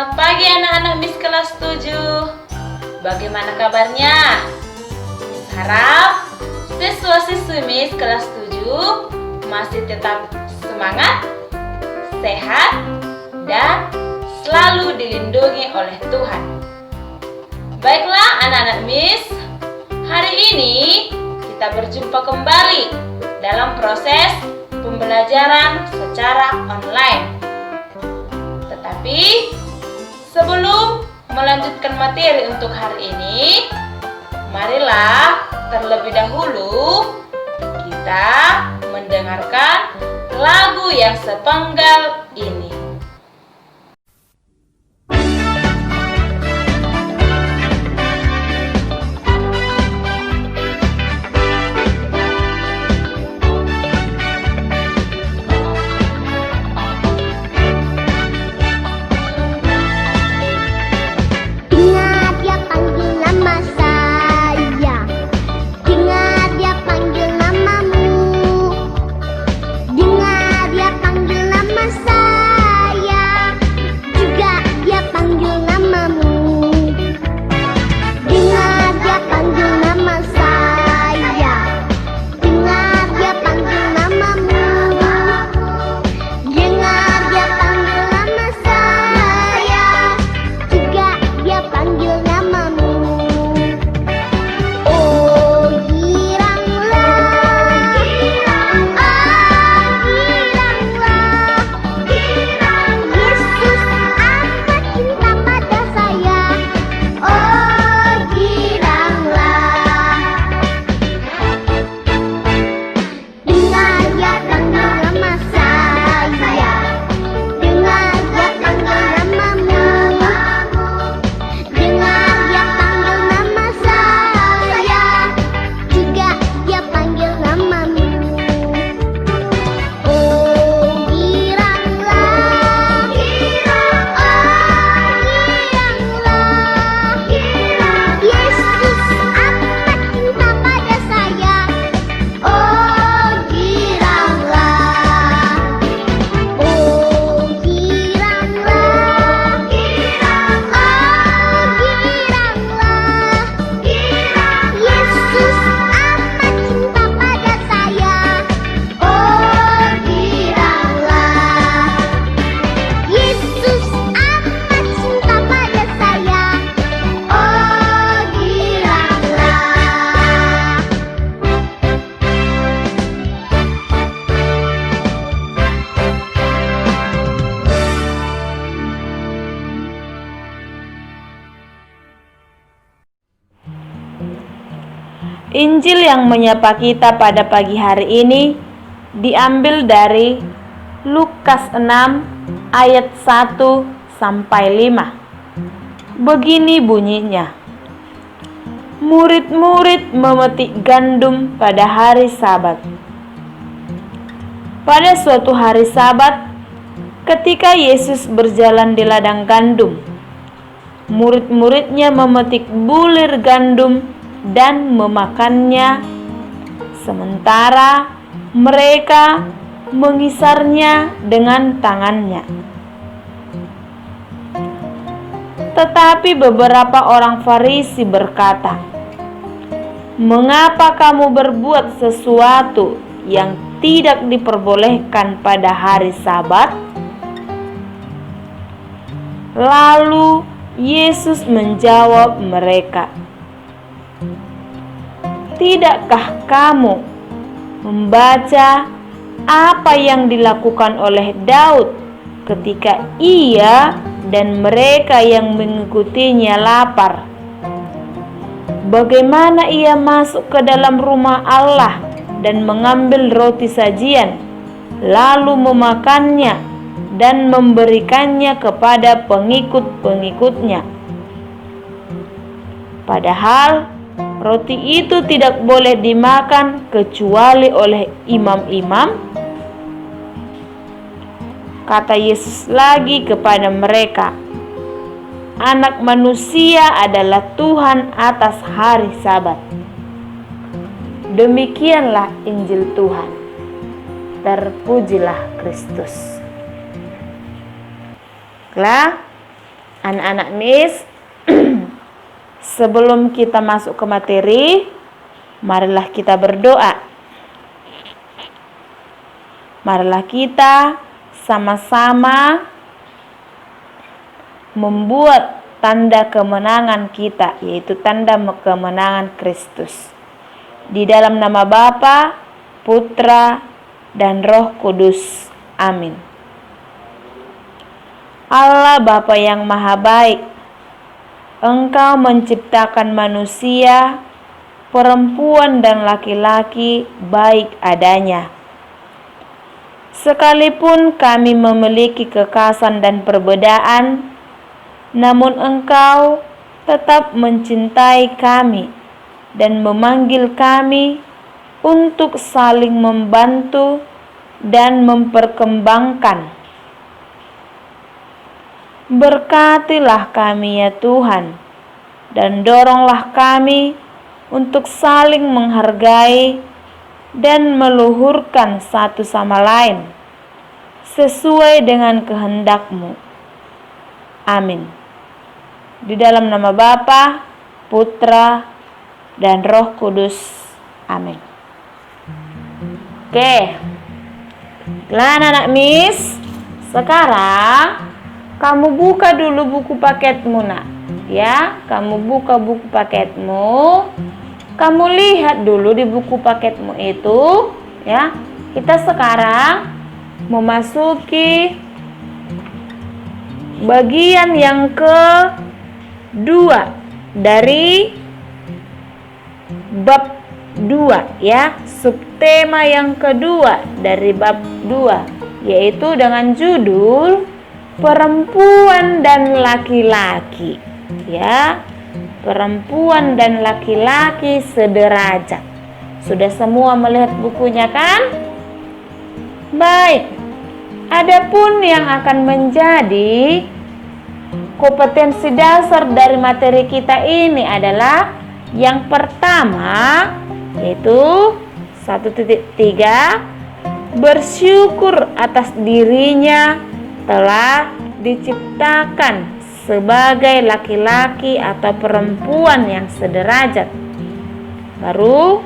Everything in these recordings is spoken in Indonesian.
Selamat pagi anak-anak Miss kelas 7. Bagaimana kabarnya? Miss harap siswa-siswi Miss kelas 7 masih tetap semangat, sehat, dan selalu dilindungi oleh Tuhan. Baiklah anak-anak Miss, hari ini kita berjumpa kembali dalam proses pembelajaran secara online. Tetapi sebelum melanjutkan materi untuk hari ini, marilah terlebih dahulu kita mendengarkan lagu yang sepenggal ini. Injil yang menyapa kita pada pagi hari ini diambil dari Lukas 6 ayat 1 sampai 5. Begini bunyinya. Murid-murid memetik gandum pada hari Sabat. Pada suatu hari Sabat, ketika Yesus berjalan di ladang gandum, murid-muridnya memetik bulir gandum dan memakannya, sementara mereka mengisarnya dengan tangannya. Tetapi beberapa orang Farisi berkata, "Mengapa kamu berbuat sesuatu yang tidak diperbolehkan pada hari Sabat?" Lalu Yesus menjawab mereka, "Tidakkah kamu membaca apa yang dilakukan oleh Daud ketika ia dan mereka yang mengikutinya lapar? Bagaimana ia masuk ke dalam rumah Allah dan mengambil roti sajian, lalu memakannya dan memberikannya kepada pengikut-pengikutnya. Padahal roti itu tidak boleh dimakan kecuali oleh imam-imam." Kata Yesus lagi kepada mereka, "Anak manusia adalah Tuhan atas hari Sabat." Demikianlah Injil Tuhan. Terpujilah Kristus. Baiklah, Anak-anak Miss, sebelum kita masuk ke materi, marilah kita berdoa. Marilah kita sama-sama membuat tanda kemenangan kita, yaitu tanda kemenangan Kristus. Di dalam nama Bapa, Putra, dan Roh Kudus. Amin. Allah Bapa yang Maha Baik, Engkau menciptakan manusia, perempuan dan laki-laki baik adanya. Sekalipun kami memiliki kekhasan dan perbedaan, namun Engkau tetap mencintai kami dan memanggil kami untuk saling membantu dan memperkembangkan. Berkatilah kami ya Tuhan, dan doronglah kami untuk saling menghargai dan meluhurkan satu sama lain sesuai dengan kehendak-Mu. Amin. Di dalam nama Bapa, Putra, dan Roh Kudus. Amin. Oke. Anak Miss, sekarang kamu buka dulu buku paketmu, nak. Ya, kamu buka buku paketmu. Kamu lihat dulu di buku paketmu itu, ya. Kita sekarang memasuki bagian yang kedua dari bab 2, ya. Subtema yang kedua dari bab 2, yaitu dengan judul perempuan dan laki-laki, ya. Perempuan dan laki-laki sederajat. Sudah semua melihat bukunya kan? Baik. Adapun yang akan menjadi kompetensi dasar dari materi kita ini adalah yang pertama, yaitu 1.3, bersyukur atas dirinya telah diciptakan sebagai laki-laki atau perempuan yang sederajat. Baru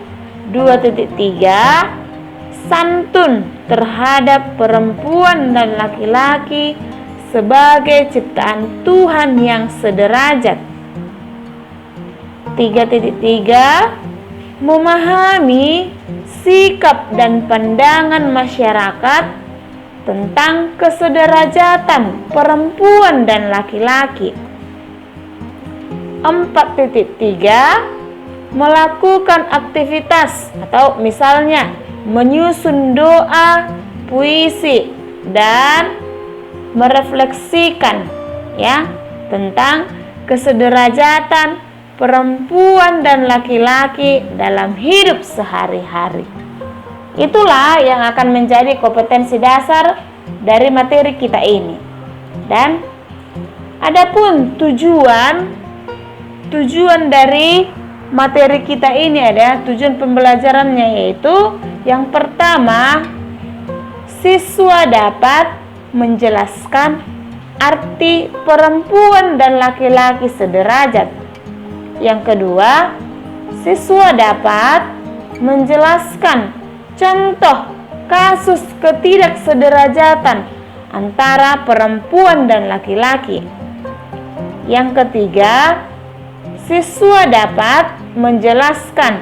2.3, santun terhadap perempuan dan laki-laki sebagai ciptaan Tuhan yang sederajat. 3.3, memahami sikap dan pandangan masyarakat tentang kesederajatan perempuan dan laki-laki. 4.3, melakukan aktivitas atau misalnya menyusun doa, puisi, dan merefleksikan, ya, tentang kesederajatan perempuan dan laki-laki dalam hidup sehari-hari. Itulah yang akan menjadi kompetensi dasar dari materi kita ini. Dan adapun tujuan dari materi kita ini ada tujuan pembelajarannya, yaitu yang pertama, siswa dapat menjelaskan arti perempuan dan laki-laki sederajat. Yang kedua, siswa dapat menjelaskan contoh kasus ketidaksederajatan antara perempuan dan laki-laki. Yang ketiga, siswa dapat menjelaskan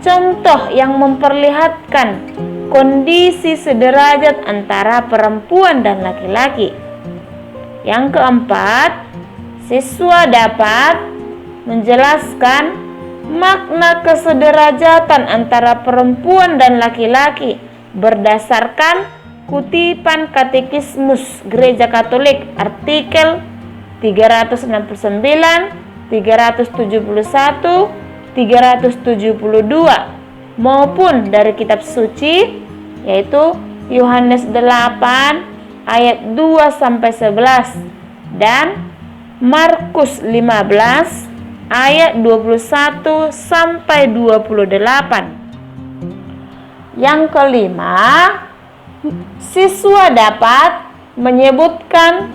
contoh yang memperlihatkan kondisi sederajat antara perempuan dan laki-laki. Yang keempat, siswa dapat menjelaskan makna kesederajatan antara perempuan dan laki-laki berdasarkan kutipan Katekismus Gereja Katolik artikel 369, 371, 372 maupun dari kitab suci, yaitu Yohanes 8 ayat 2 sampai 11 dan Markus 15 ayat 21 sampai 28. Yang kelima, siswa dapat menyebutkan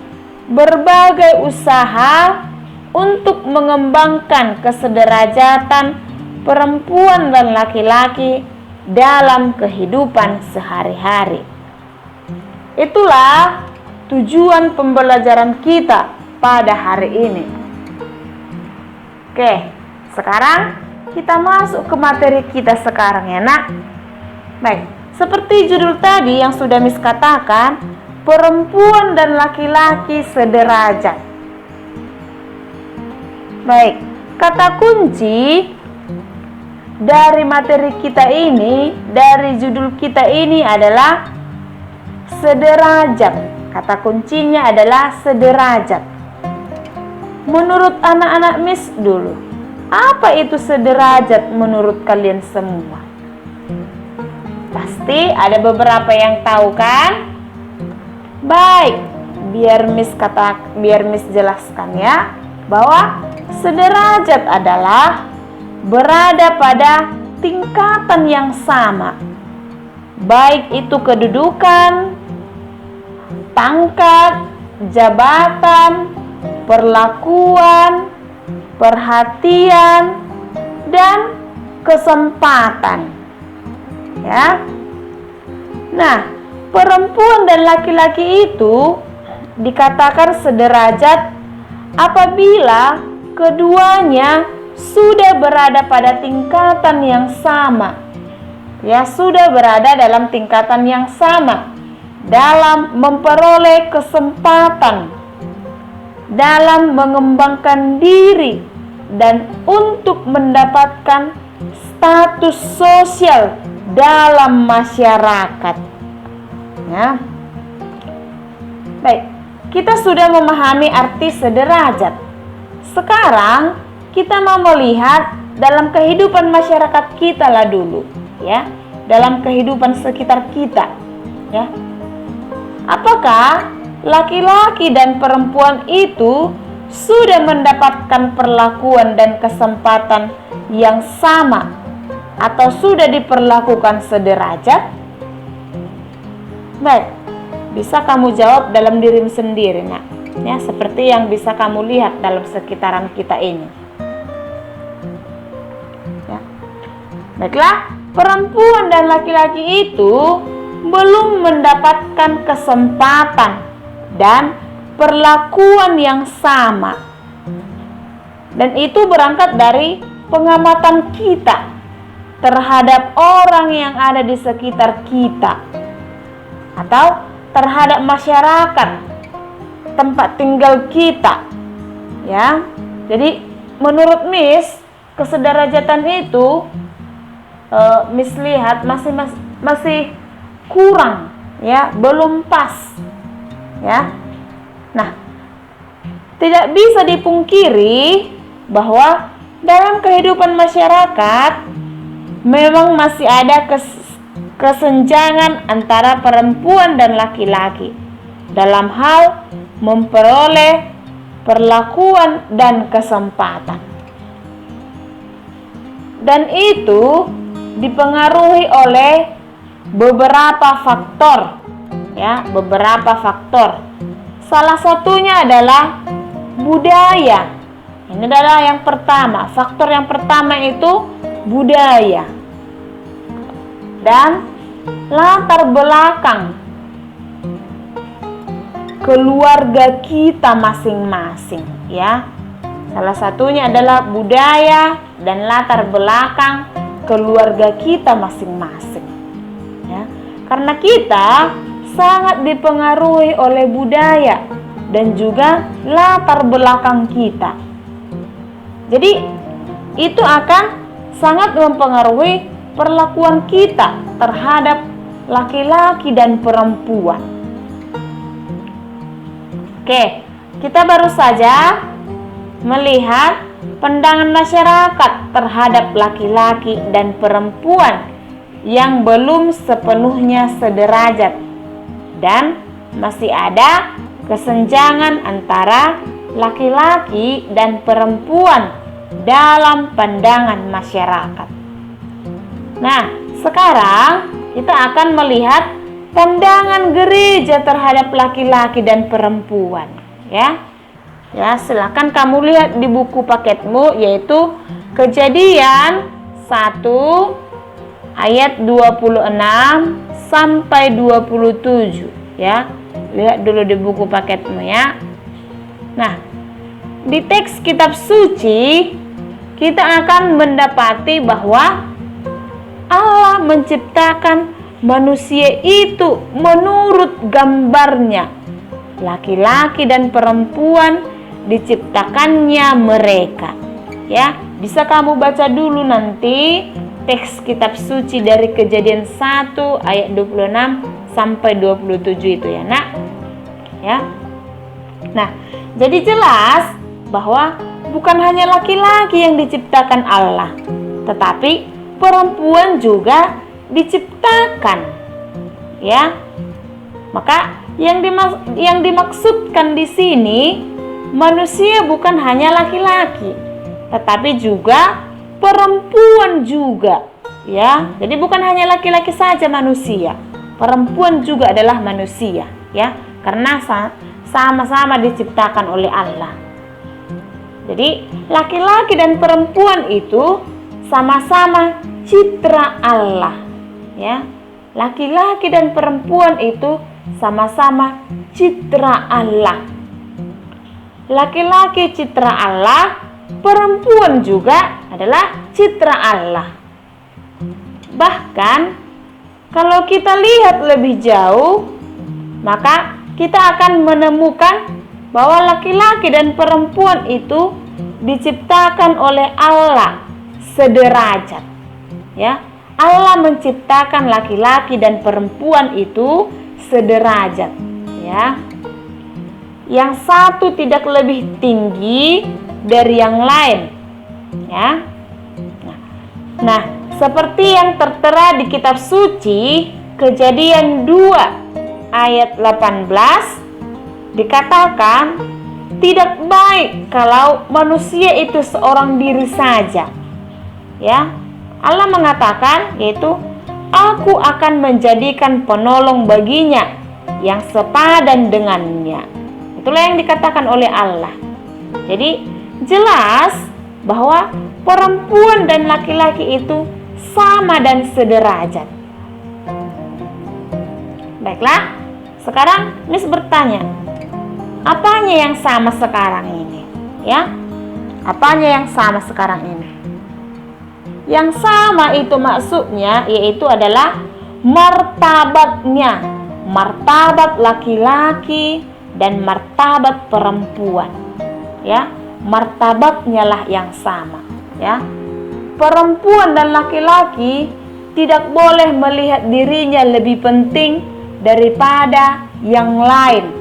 berbagai usaha untuk mengembangkan kesederajatan perempuan dan laki-laki dalam kehidupan sehari-hari. Itulah tujuan pembelajaran kita pada hari ini. Oke, sekarang kita masuk ke materi kita sekarang ya nak. Baik, seperti judul tadi yang sudah Miss katakan, perempuan dan laki-laki sederajat. Baik, kata kunci dari materi kita ini, dari judul kita ini adalah sederajat. Kata kuncinya adalah sederajat. Menurut anak-anak Miss dulu, apa itu sederajat menurut kalian semua? Pasti ada beberapa yang tahu kan? Baik, biar Miss jelaskan ya, bahwa sederajat adalah berada pada tingkatan yang sama, baik itu kedudukan, pangkat, jabatan, perlakuan, perhatian, dan kesempatan. Ya. Nah, perempuan dan laki-laki itu dikatakan sederajat apabila keduanya sudah berada pada tingkatan yang sama. Ya, sudah berada dalam tingkatan yang sama dalam memperoleh kesempatan, dalam mengembangkan diri, dan untuk mendapatkan status sosial dalam masyarakat. Ya. Baik, kita sudah memahami arti sederajat. Sekarang kita mau melihat dalam kehidupan masyarakat kita lah dulu, ya, dalam kehidupan sekitar kita, ya. Apakah laki-laki dan perempuan itu sudah mendapatkan perlakuan dan kesempatan yang sama atau sudah diperlakukan sederajat? Baik, bisa kamu jawab dalam dirimu sendiri, nak. Ya, seperti yang bisa kamu lihat dalam sekitaran kita ini. Ya. Baiklah, perempuan dan laki-laki itu belum mendapatkan kesempatan dan perlakuan yang sama. Dan itu berangkat dari pengamatan kita terhadap orang yang ada di sekitar kita atau terhadap masyarakat tempat tinggal kita. Ya. Jadi menurut Miss, kesederajatan itu Miss lihat masih kurang, ya, belum pas. Ya. Nah, tidak bisa dipungkiri bahwa dalam kehidupan masyarakat memang masih ada kesenjangan antara perempuan dan laki-laki dalam hal memperoleh perlakuan dan kesempatan. Dan itu dipengaruhi oleh beberapa faktor, ya, beberapa faktor. Salah satunya adalah budaya. Ini adalah yang pertama. Faktor yang pertama itu budaya dan latar belakang keluarga kita masing-masing, ya. Salah satunya adalah budaya dan latar belakang keluarga kita masing-masing, ya. Karena kita sangat dipengaruhi oleh budaya dan juga latar belakang kita. Jadi itu akan sangat mempengaruhi perlakuan kita terhadap laki-laki dan perempuan. Oke, kita baru saja melihat pandangan masyarakat terhadap laki-laki dan perempuan yang belum sepenuhnya sederajat dan masih ada kesenjangan antara laki-laki dan perempuan dalam pandangan masyarakat. Nah, sekarang kita akan melihat pandangan gereja terhadap laki-laki dan perempuan, Ya. Ya, silakan kamu lihat di buku paketmu, yaitu Kejadian 1 ayat 26 sampai 27 ya. Lihat dulu di buku paketmu ya. Nah, di teks kitab suci kita akan mendapati bahwa Allah menciptakan manusia itu menurut gambarnya. Laki-laki dan perempuan diciptakannya mereka. Ya, bisa kamu baca dulu nanti teks kitab suci dari Kejadian 1 ayat 26 sampai 27 itu ya, Nak. Ya. Nah, jadi jelas bahwa bukan hanya laki-laki yang diciptakan Allah, tetapi perempuan juga diciptakan. Ya. Maka yang dimaksudkan di sini manusia bukan hanya laki-laki, tetapi juga perempuan juga, ya. Jadi bukan hanya laki-laki saja manusia, perempuan juga adalah manusia, ya. Karena sama-sama diciptakan oleh Allah. Jadi laki-laki dan perempuan itu sama-sama citra Allah, ya. Laki-laki dan perempuan itu sama-sama citra Allah. Laki-laki citra Allah, perempuan juga adalah citra Allah. Bahkan kalau kita lihat lebih jauh, maka kita akan menemukan bahwa laki-laki dan perempuan itu diciptakan oleh Allah sederajat. Ya, Allah menciptakan laki-laki dan perempuan itu sederajat, ya. Yang satu tidak lebih tinggi dari yang lain, ya. Nah, seperti yang tertera di kitab suci Kejadian 2 ayat 18 dikatakan, tidak baik kalau manusia itu seorang diri saja. Ya, Allah mengatakan, yaitu Aku akan menjadikan penolong baginya yang sepadan dengannya. Itulah yang dikatakan oleh Allah. Jadi jelas bahwa perempuan dan laki-laki itu sama dan sederajat. Baiklah, sekarang Miss bertanya, apanya yang sama sekarang ini? Ya, apanya yang sama sekarang ini? Yang sama itu maksudnya yaitu adalah martabatnya, martabat laki-laki dan martabat perempuan. Ya, martabatnya lah yang sama. Ya, perempuan dan laki-laki tidak boleh melihat dirinya lebih penting daripada yang lain,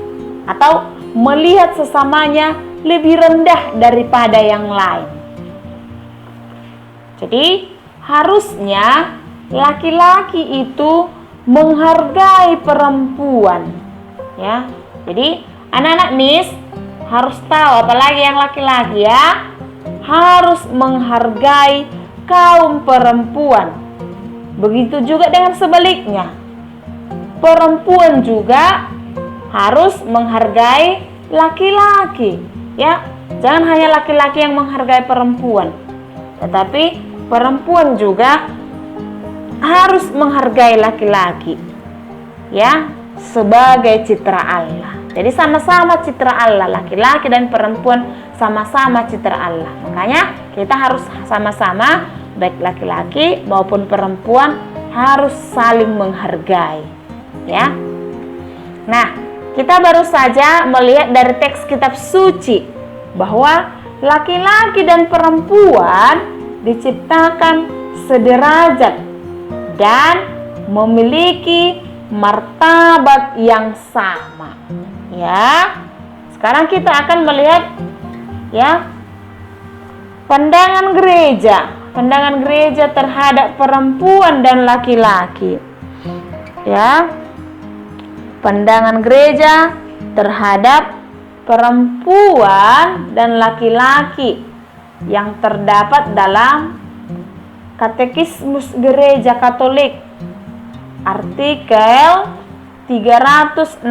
atau melihat sesamanya lebih rendah daripada yang lain. Jadi harusnya laki-laki itu menghargai perempuan, ya. Jadi anak-anak Miss harus tahu, apalagi yang laki-laki ya, harus menghargai kaum perempuan. Begitu juga dengan sebaliknya, perempuan juga harus menghargai laki-laki, ya. Jangan hanya laki-laki yang menghargai perempuan, tetapi perempuan juga harus menghargai laki-laki, ya, sebagai citra Allah. Jadi sama-sama citra Allah, laki-laki dan perempuan sama-sama citra Allah. Makanya kita harus sama-sama, baik laki-laki maupun perempuan, harus saling menghargai, ya. Nah, kita baru saja melihat dari teks kitab suci bahwa laki-laki dan perempuan diciptakan sederajat dan memiliki martabat yang sama. Ya. Sekarang kita akan melihat ya pandangan gereja terhadap perempuan dan laki-laki. Ya. Pandangan gereja terhadap perempuan dan laki-laki yang terdapat dalam Katekismus Gereja Katolik artikel 369.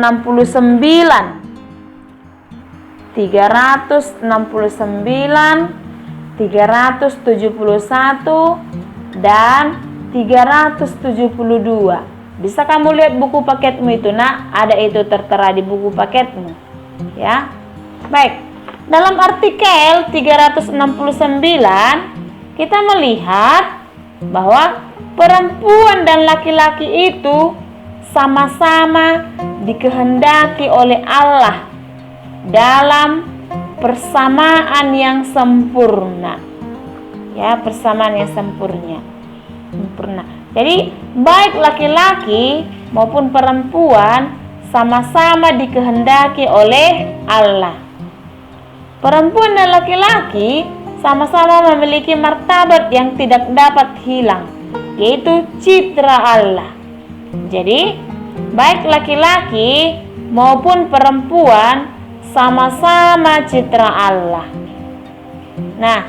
369, 371, dan 372. Bisa kamu lihat buku paketmu itu, nak, ada itu tertera di buku paketmu, ya. Baik, dalam artikel 369 kita melihat bahwa perempuan dan laki-laki itu sama-sama dikehendaki oleh Allah dalam persamaan yang sempurna. Ya, persamaan yang sempurna. Jadi, baik laki-laki maupun perempuan sama-sama dikehendaki oleh Allah. Perempuan dan laki-laki sama-sama memiliki martabat yang tidak dapat hilang, yaitu citra Allah. Jadi, baik laki-laki maupun perempuan sama-sama citra Allah. Nah,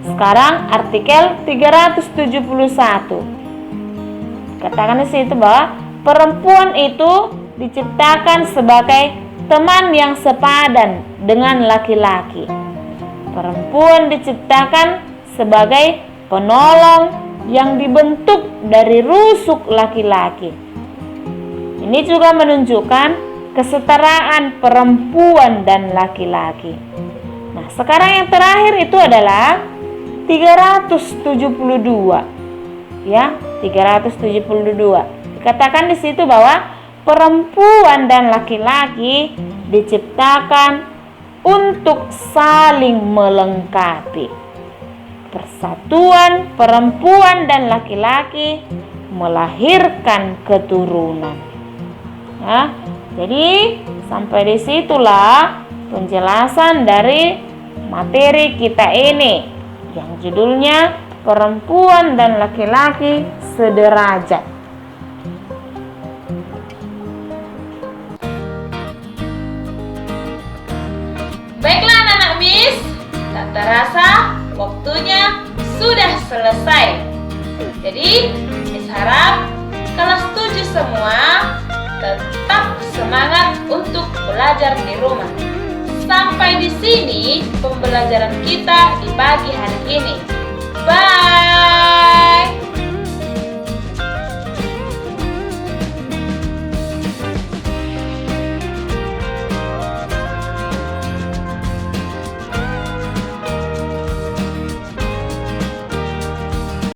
sekarang artikel 371. Katakan di situ bahwa perempuan itu diciptakan sebagai teman yang sepadan dengan laki-laki. Perempuan diciptakan sebagai penolong yang dibentuk dari rusuk laki-laki. Ini juga menunjukkan kesetaraan perempuan dan laki-laki. Nah, sekarang yang terakhir itu adalah 372. Ya, 372. Dikatakan di situ bahwa perempuan dan laki-laki diciptakan untuk saling melengkapi. Persatuan perempuan dan laki-laki melahirkan keturunan. Ya, jadi sampai disitulah penjelasan dari materi kita ini yang judulnya perempuan dan laki-laki sederajat. Baiklah anak-anak Miss, tak terasa waktunya sudah selesai. Jadi Miss harap kelas 7 semua tetap semangat untuk belajar di rumah. Sampai di sini pembelajaran kita di pagi hari ini. Bye.